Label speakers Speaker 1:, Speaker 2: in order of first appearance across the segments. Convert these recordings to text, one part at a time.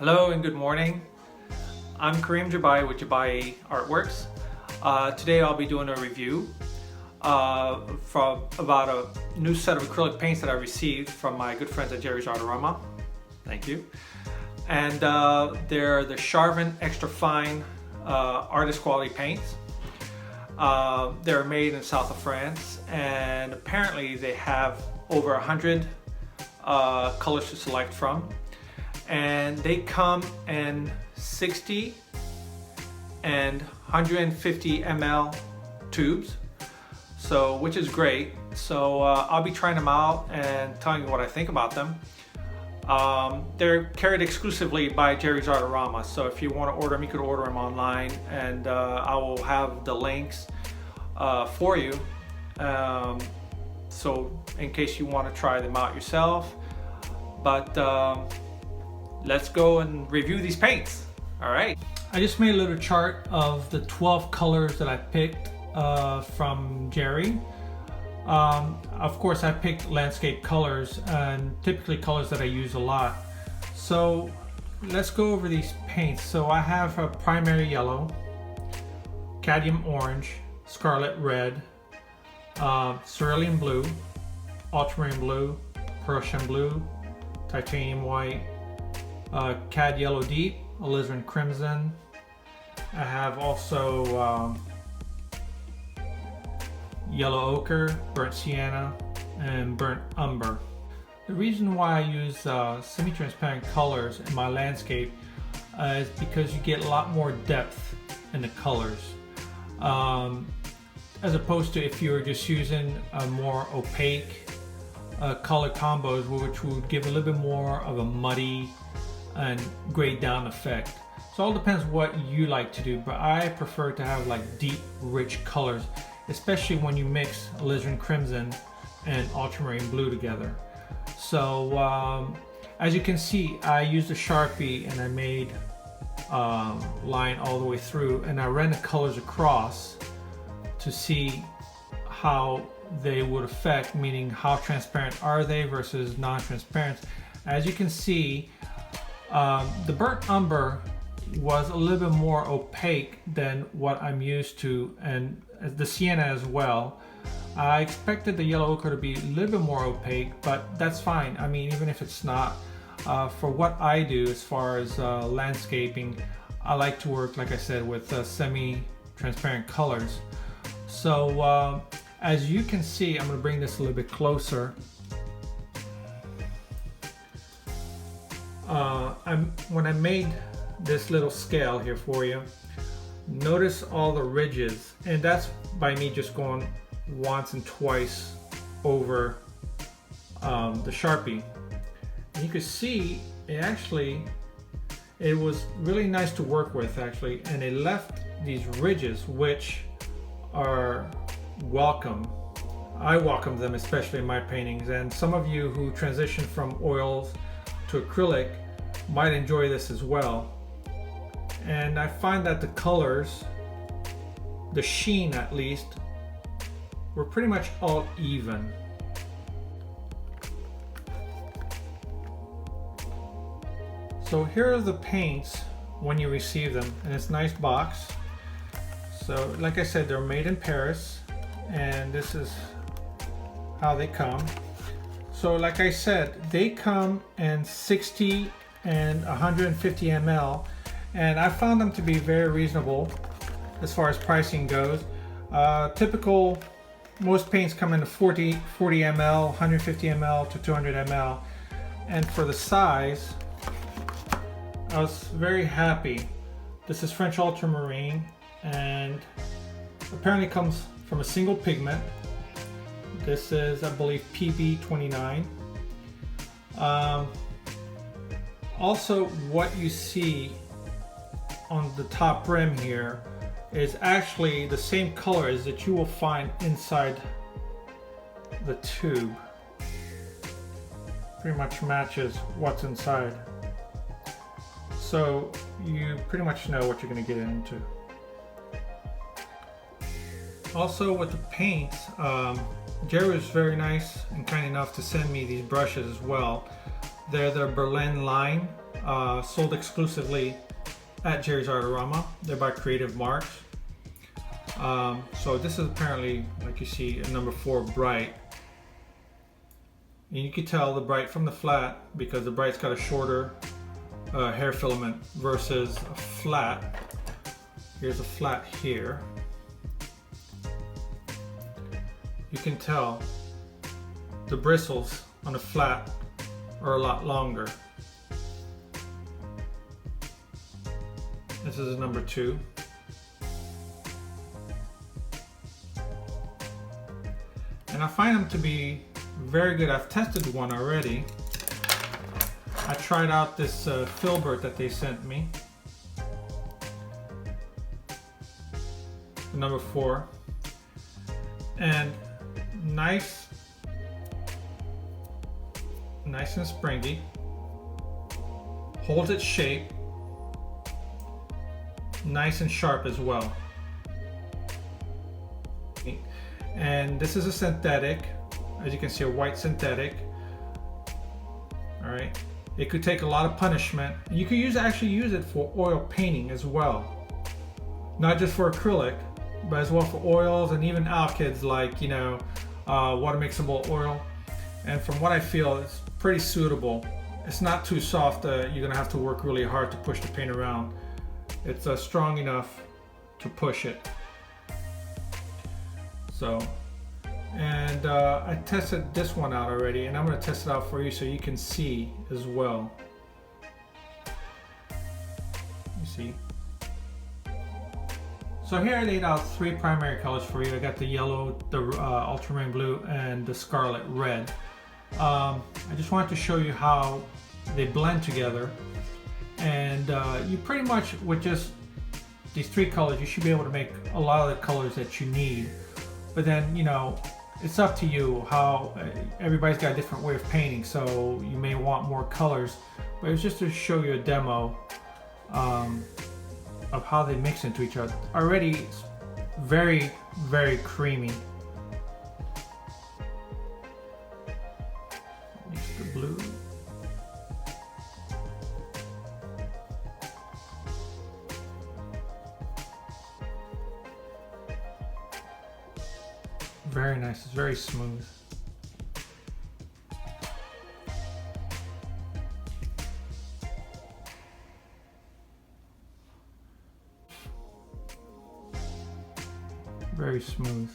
Speaker 1: Hello and good morning. I'm Gebahi with Gebahi Artworks. Today I'll be doing a review about a new set of acrylic paints that I received from my good friends at Jerry's Artarama. Thank you. And they're the Charvin Extra Fine artist quality paints. They're made in south of France, and apparently they have over 100 colors to select from. And they come in 60 and 150 ml tubes, so which is great. So I'll be trying them out and telling you what I think about them. They're carried exclusively by Jerry's Artarama, so if you want to order them, you could order them online, and I will have the links for you, so in case you want to try them out yourself. But let's go and review these paints. All right. I just made a little chart of the 12 colors that I picked from Jerry. Of course, I picked landscape colors and typically colors that I use a lot. So let's go over these paints. So I have a primary yellow, cadmium orange, scarlet red, cerulean blue, ultramarine blue, Prussian blue, titanium white, cad yellow deep, alizarin crimson. I have also yellow ochre, burnt sienna, and burnt umber. The reason why I use semi-transparent colors in my landscape is because you get a lot more depth in the colors, as opposed to if you were just using a more opaque color combos, which would give a little bit more of a muddy and grayed down effect. So it all depends what you like to do, but I prefer to have like deep, rich colors, especially when you mix alizarin crimson and ultramarine blue together. So as you can see, I used a Sharpie and I made line all the way through, and I ran the colors across to see how they would affect, meaning how transparent are they versus non-transparent. As you can see, the burnt umber was a little bit more opaque than what I'm used to, and the sienna as well. I expected the yellow ochre to be a little bit more opaque, but that's fine. I mean, even if it's not, for what I do as far as landscaping, I like to work, like I said, with semi-transparent colors. So as you can see, I'm going to bring this a little bit closer. When I made this little scale here for you, notice all the ridges, and that's by me just going once and twice over the Sharpie. And you can see it was really nice to work with actually, and it left these ridges which are welcome. I welcome them, especially in my paintings, and some of you who transition from oils to acrylic might enjoy this as well. And I find that the colors, the sheen at least, were pretty much all even. So here are the paints when you receive them, and it's a nice box. So like I said, they're made in Paris, and this is how they come. So like I said, they come in 60 and 150 ml, and I found them to be very reasonable as far as pricing goes. Typical, most paints come in 40 ml, 150 ml to 200 ml, and for the size, I was very happy. This is French ultramarine, and apparently comes from a single pigment. This is, I believe, PB29. Also, what you see on the top rim here is actually the same colors that you will find inside the tube. Pretty much matches what's inside. So you pretty much know what you're going to get into. Also with the paints, Jerry was very nice and kind enough to send me these brushes as well. They're the Berlin line sold exclusively at Jerry's Artarama. They're by Creative Marks. So this is apparently, like you see, a number 4 bright. And you can tell the bright from the flat because the bright's got a shorter hair filament versus a flat. Here's a flat here. You can tell the bristles on the flat are a lot longer. This is a number 2. And I find them to be very good. I've tested one already. I tried out this filbert that they sent me. The number 4. And nice and springy. Holds its shape. Nice and sharp as well. And this is a synthetic, as you can see, a white synthetic. All right, it could take a lot of punishment. You could actually use it for oil painting as well, not just for acrylic, but as well for oils and even alkyds like, you know, water mixable oil. And from what I feel, it's pretty suitable. It's not too soft. You're gonna have to work really hard to push the paint around. It's strong enough to push it. So, and I tested this one out already, and I'm going to test it out for you so you can see as well. You see? So here I laid out 3 primary colors for you. I got the yellow, the ultramarine blue, and the scarlet red. I just wanted to show you how they blend together. And you pretty much, with just these 3 colors, you should be able to make a lot of the colors that you need. But then, you know, it's up to you how everybody's got a different way of painting, so you may want more colors. But it was just to show you a demo of how they mix into each other. Already it's very, very creamy. Mix the blue. Very nice, it's very smooth. Very smooth.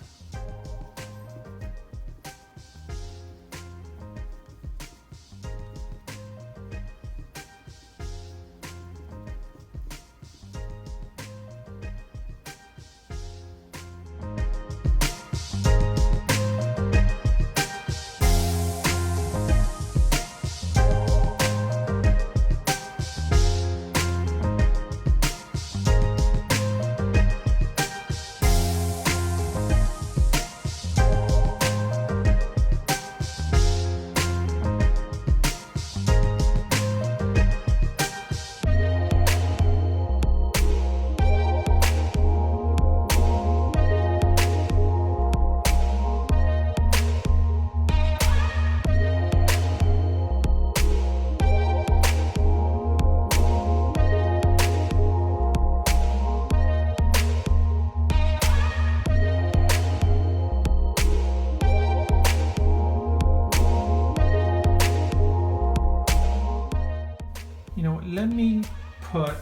Speaker 1: Let me put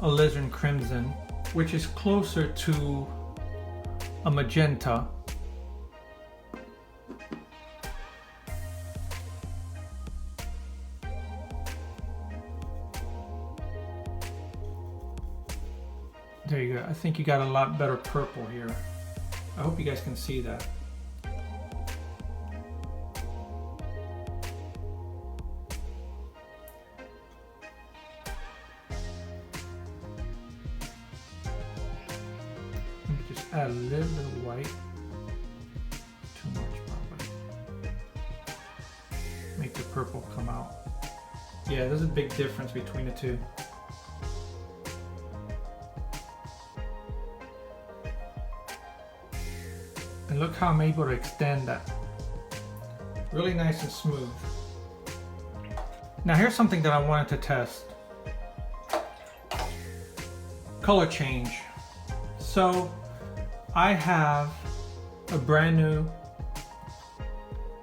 Speaker 1: alizarin crimson, which is closer to a magenta. There you go. I think you got a lot better purple here. I hope you guys can see that. Just add a little bit of white. Too much probably. Make the purple come out. Yeah, there's a big difference between the two. And look how I'm able to extend that. Really nice and smooth. Now here's something that I wanted to test. Color change. So I have a brand new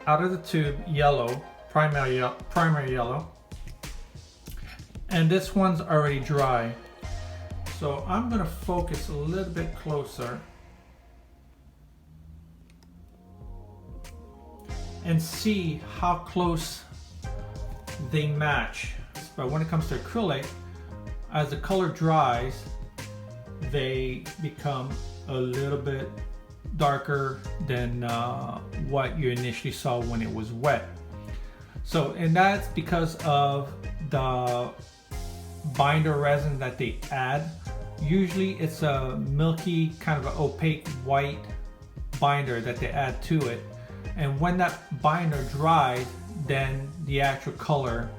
Speaker 1: out of the tube yellow, primary yellow, and this one's already dry. So I'm going to focus a little bit closer and see how close they match. But when it comes to acrylic, as the color dries, they become a little bit darker than what you initially saw when it was wet. So, and that's because of the binder resin that they add. Usually it's a milky, kind of an opaque white binder that they add to it. And when that binder dries, then the actual color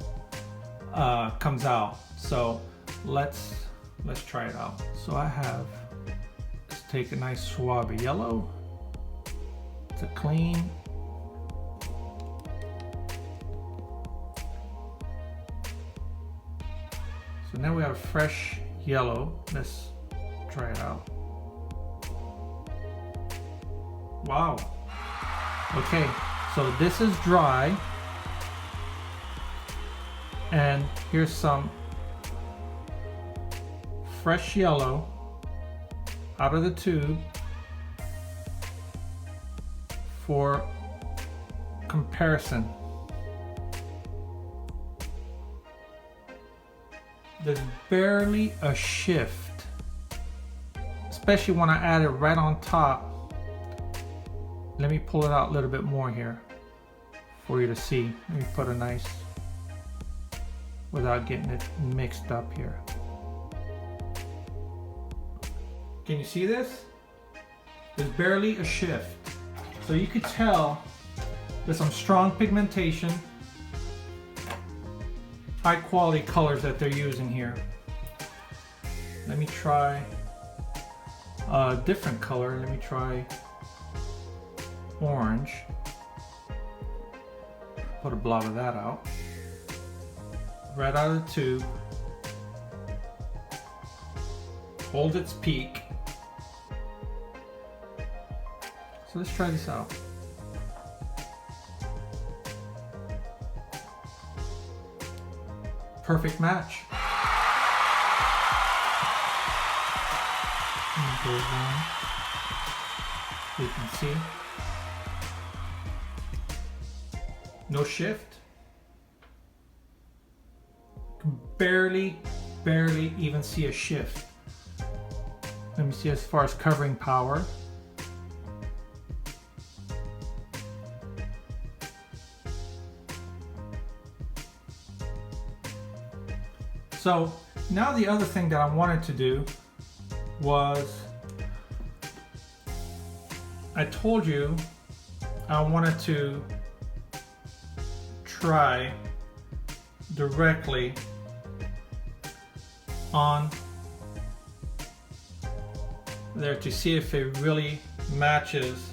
Speaker 1: comes out. So let's try it out. So let's take a nice swab of yellow. It's a clean. So now we have a fresh yellow. Let's try it out. Wow. Okay, so this is dry. And here's some fresh yellow out of the tube for comparison. There's barely a shift, especially when I add it right on top. Let me pull it out a little bit more here for you to see. Let me put a nice, without getting it mixed up here. Can you see this? There's barely a shift. So you could tell there's some strong pigmentation, high quality colors that they're using here. Let me try a different color. Let me try orange. Put a blob of that out. Right out of the tube. Holds its peak. So let's try this out. Perfect match. You can see. No shift. Barely even see a shift. Let me see as far as covering power. So now the other thing that I wanted to do was, I told you I wanted to try directly on there to see if it really matches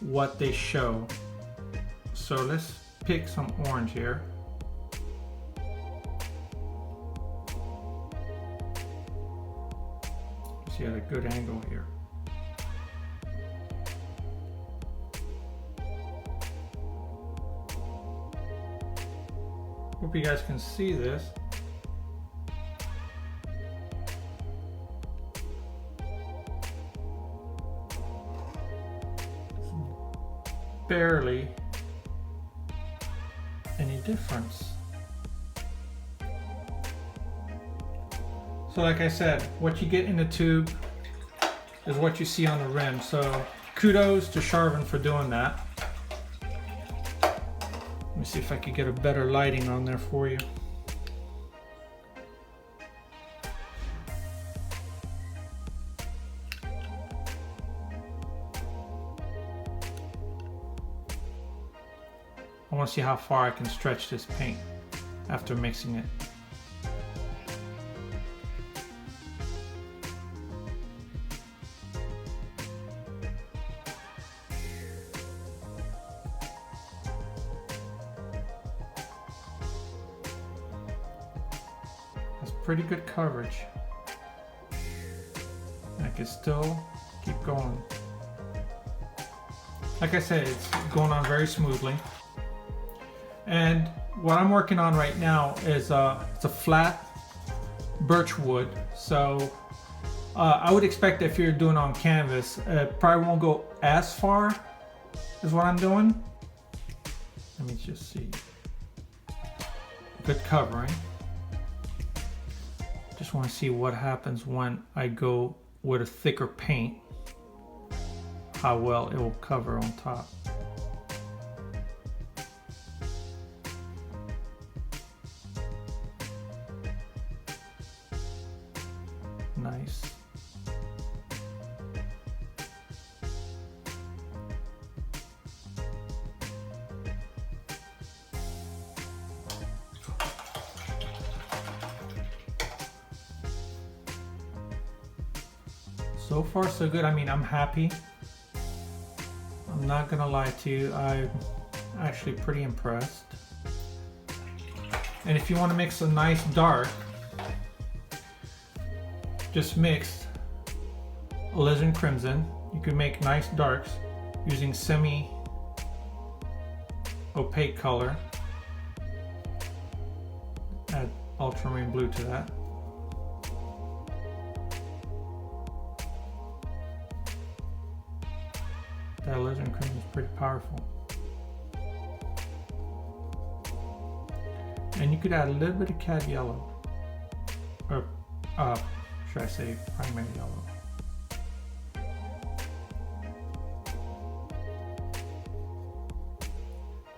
Speaker 1: what they show. So let's pick some orange here. See at a good angle here. Hope you guys can see this. Barely any difference. So like I said, what you get in the tube is what you see on the rim. So kudos to Charvin for doing that. Let me see if I could get a better lighting on there for you. I want to see how far I can stretch this paint after mixing it. pretty good coverage. I can still keep going. Like I said, it's going on very smoothly. And what I'm working on right now is it's a flat birch wood. So I would expect if you're doing on canvas, it probably won't go as far as what I'm doing. Let me just see. Good covering. Just want to see what happens when I go with a thicker paint, how well it will cover on top. Nice. So far so good. I mean, I'm happy. I'm not gonna lie to you, I'm actually pretty impressed. And if you want to mix a nice dark, just mix alizarin crimson. You can make nice darks using semi opaque color. Add ultramarine blue to that. That alizarin crimson is pretty powerful. And you could add a little bit of cad yellow, or should I say primary yellow.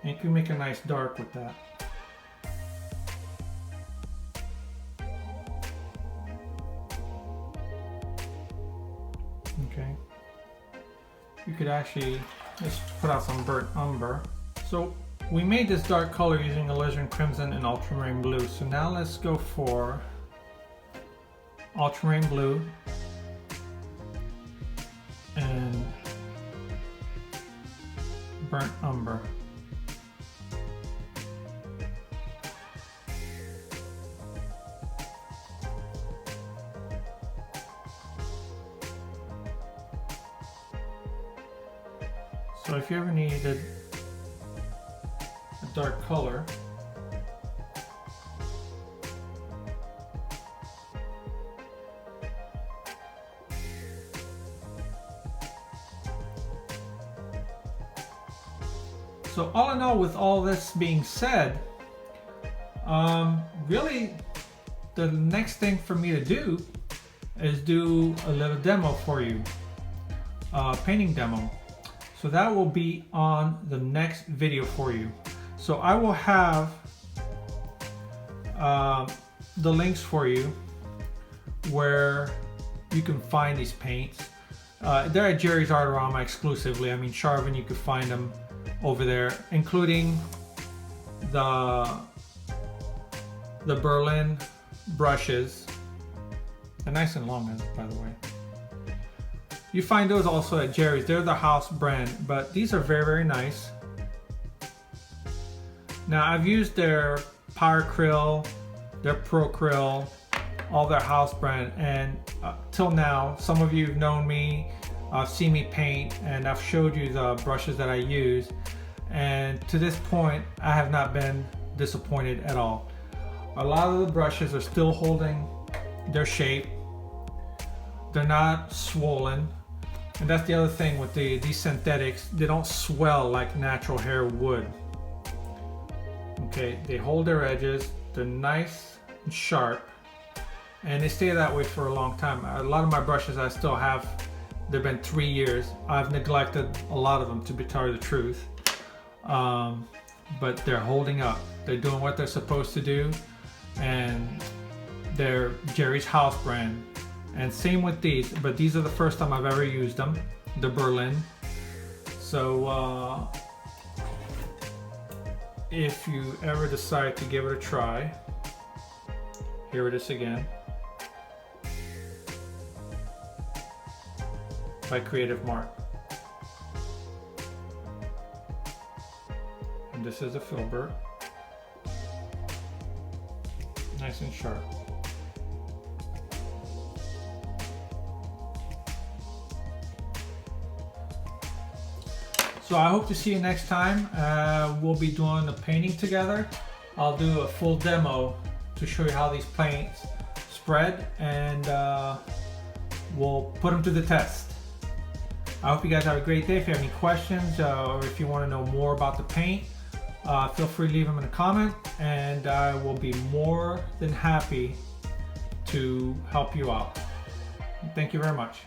Speaker 1: And you can make a nice dark with that. Okay. You could actually just put out some burnt umber. So we made this dark color using alizarin crimson and ultramarine blue. So now let's go for ultramarine blue and burnt umber. So if you ever needed a dark color, so all in all, with all this being said, really the next thing for me to do is do a little demo for you, painting demo. So that will be on the next video for you. So I will have the links for you where you can find these paints. They're at Jerry's Artarama exclusively. I mean, Charvin, you could find them over there, including the Berlin brushes. They're nice and long, by the way. You find those also at Jerry's. They're the house brand, but these are very, very nice. Now I've used their Power Acryl, their Pro Acryl, all their house brand, and till now, some of you have known me, seen me paint, and I've showed you the brushes that I use. And to this point, I have not been disappointed at all. A lot of the brushes are still holding their shape. They're not swollen. And that's the other thing with these synthetics, they don't swell like natural hair would. Okay, they hold their edges, they're nice and sharp, and they stay that way for a long time. A lot of my brushes I still have, they've been 3 years. I've neglected a lot of them, to tell you the truth. But they're holding up. They're doing what they're supposed to do, and they're Jerry's house brand. And same with these, but these are the first time I've ever used them, the Berlin. So if you ever decide to give it a try, here it is again, by Creative Mark. And this is a filbert, nice and sharp. So I hope to see you next time. We'll be doing the painting together. I'll do a full demo to show you how these paints spread, and we'll put them to the test. I hope you guys have a great day. If you have any questions or if you want to know more about the paint, feel free to leave them in a comment, and I will be more than happy to help you out. Thank you very much.